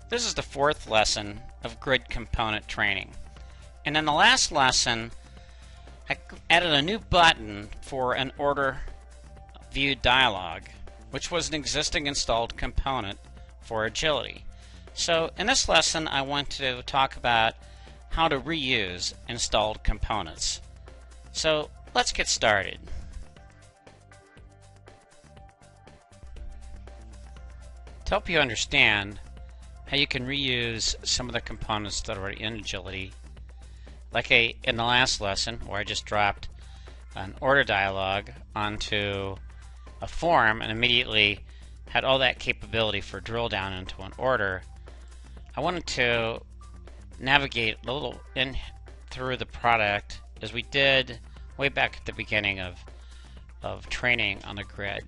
This is the fourth lesson of grid component training. And in the last lesson, I added a new button for an order view dialog, which was an existing installed component for agility. So in this lesson, I want to talk about how to reuse installed components. So let's get started. To help you understand how you can reuse some of the components that are in agility, like in the last lesson where I just dropped an order dialog onto a form and immediately had all that capability for drill down into an order, I wanted to navigate a little in through the product as we did way back at the beginning of training on the grid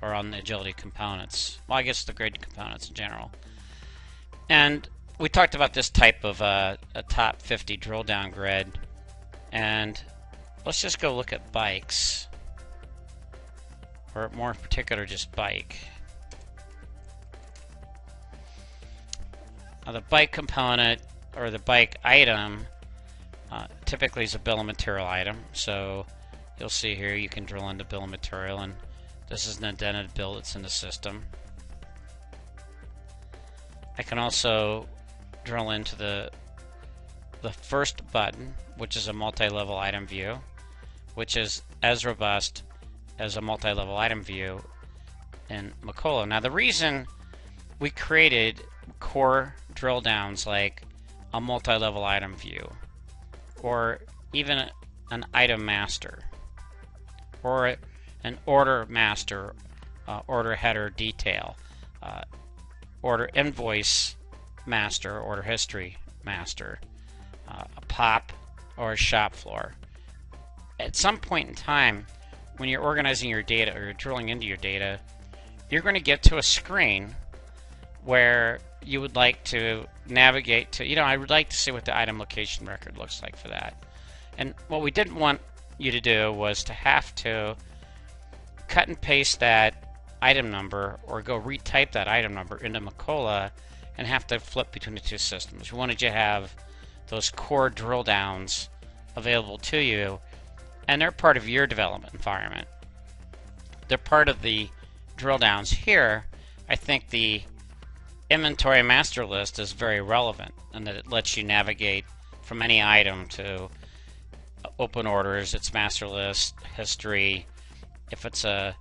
or on the agility components. Well, I guess the grid components in general. And we talked about this type of a top 50 drill down grid, and let's just go look at bikes, or more in particular just bike. Now the bike component or the bike item typically is a bill of material item, so you'll see here you can drill into bill of material, and this is an indented bill that's in the system. I can also drill into the first button, which is a multi-level item view, which is as robust as a multi-level item view in Macola. Now the reason we created core drill downs like a multi-level item view, or even an item master, or an order master, order header detail, order invoice master, order history master, a pop, or a shop floor. At some point in time, when you're organizing your data or you're drilling into your data, you're going to get to a screen where you would like to navigate to, I would like to see what the item location record looks like for that. And what we didn't want you to do was to have to cut and paste that item number or go retype that item number into Macola and have to flip between the two systems. We wanted you to have those core drill downs available to you, and they're part of your development environment. They're part of the drill downs here. I think the inventory master list is very relevant in that it lets you navigate from any item to open orders, its master list, history. If it's a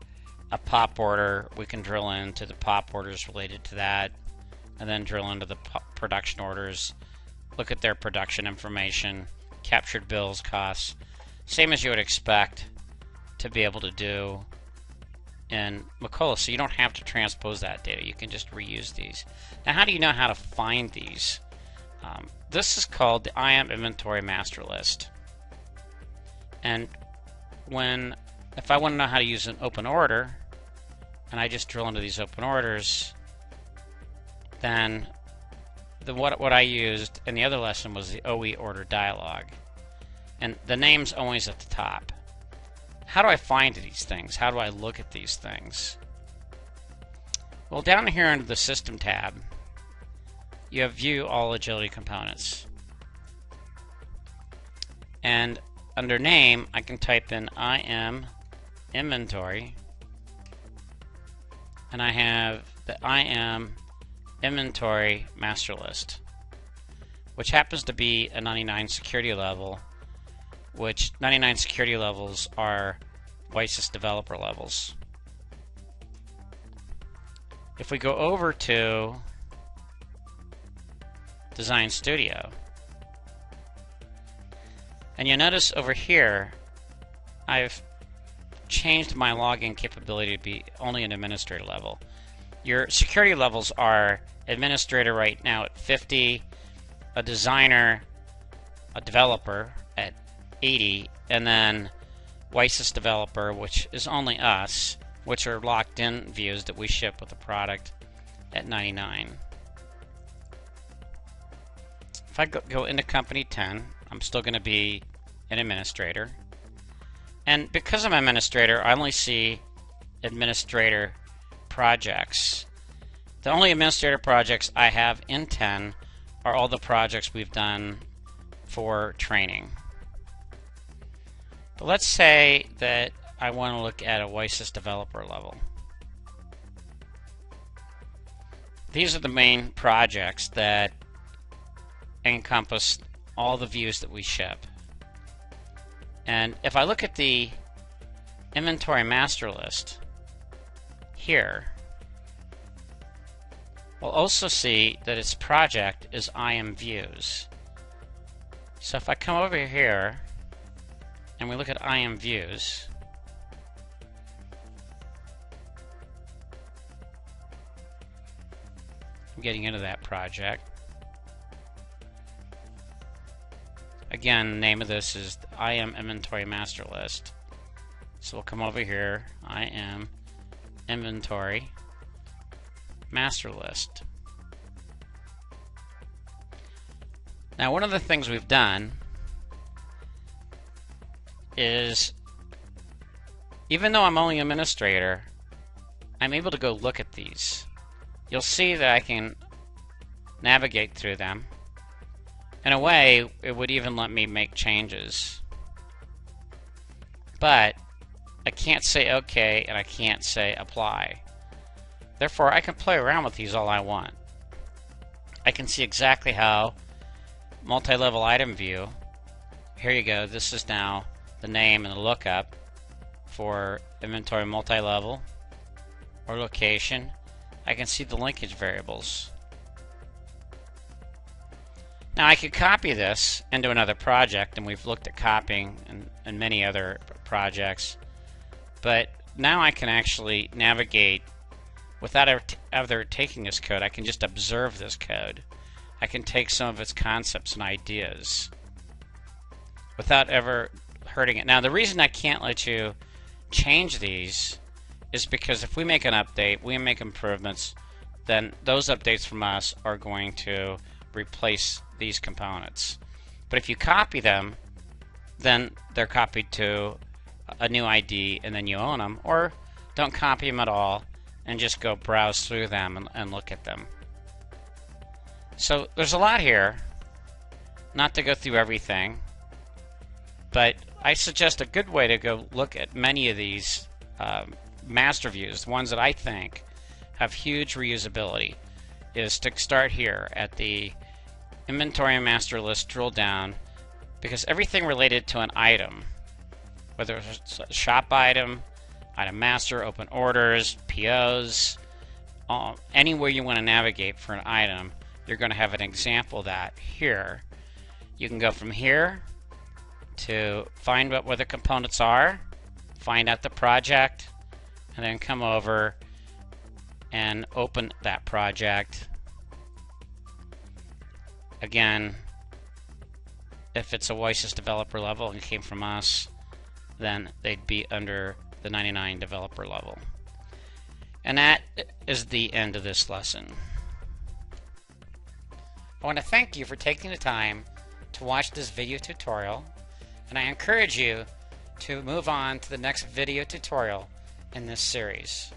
pop order, we can drill into the pop orders related to that, and then drill into the production orders, look at their production information, captured bills, costs, same as you would expect to be able to do in Macola. So you don't have to transpose that data, you can just reuse these. Now how do you know how to find these? This is called the IAM inventory master list, and if I want to know how to use an open order, and I just drill into these open orders, then what I used in the other lesson was the OE order dialog. And the name's always at the top. How do I find these things? How do I look at these things? Well, down here under the System tab, you have View All Agility Components. And under Name, I can type in IM Inventory, and I have the IM Inventory Master List, which happens to be a 99 security level, which 99 security levels are WiSys developer levels. If we go over to Design Studio, and you'll notice over here I've changed my login capability to be only an administrator level. Your security levels are administrator right now at 50, a designer, a developer at 80, and then WiSys developer, which is only us, which are locked in views that we ship with the product, at 99. If I go into company 10, I'm still going to be an administrator. And because I'm an administrator, I only see administrator projects. The only administrator projects I have in 10 are all the projects we've done for training. But let's say that I want to look at a WiSys developer level. These are the main projects that encompass all the views that we ship. And if I look at the inventory master list here, we'll also see that its project is IM Views. So if I come over here and we look at IM Views, I'm getting into that project. Again, the name of this is IM Inventory Master List. So we'll come over here, IM Inventory Master List. Now, one of the things we've done is, even though I'm only an administrator, I'm able to go look at these. You'll see that I can navigate through them. In a way, it would even let me make changes. But I can't say OK and I can't say apply. Therefore, I can play around with these all I want. I can see exactly how multi-level item view, here you go, this is now the name and the lookup for inventory multi-level or location. I can see the linkage variables. Now I could copy this into another project, and we've looked at copying in many other projects, but now I can actually navigate without ever taking this code. I can just observe this code. I can take some of its concepts and ideas without ever hurting it. Now the reason I can't let you change these is because if we make an update, we make improvements, then those updates from us are going to replace these components. But if you copy them, then they're copied to a new ID and then you own them, or don't copy them at all and just go browse through them and look at them. So there's a lot here, not to go through everything, but I suggest a good way to go look at many of these master views, the ones that I think have huge reusability, is to start here at the inventory master list, drill down, because everything related to an item, whether it's a shop item, item master, open orders, POs, anywhere you want to navigate for an item, you're going to have an example of that here. You can go from here to find out where the components are, find out the project, and then come over and open that project. Again, if it's a WiSys developer level and it came from us, then they'd be under the 99 developer level. And that is the end of this lesson. I want to thank you for taking the time to watch this video tutorial, and I encourage you to move on to the next video tutorial in this series.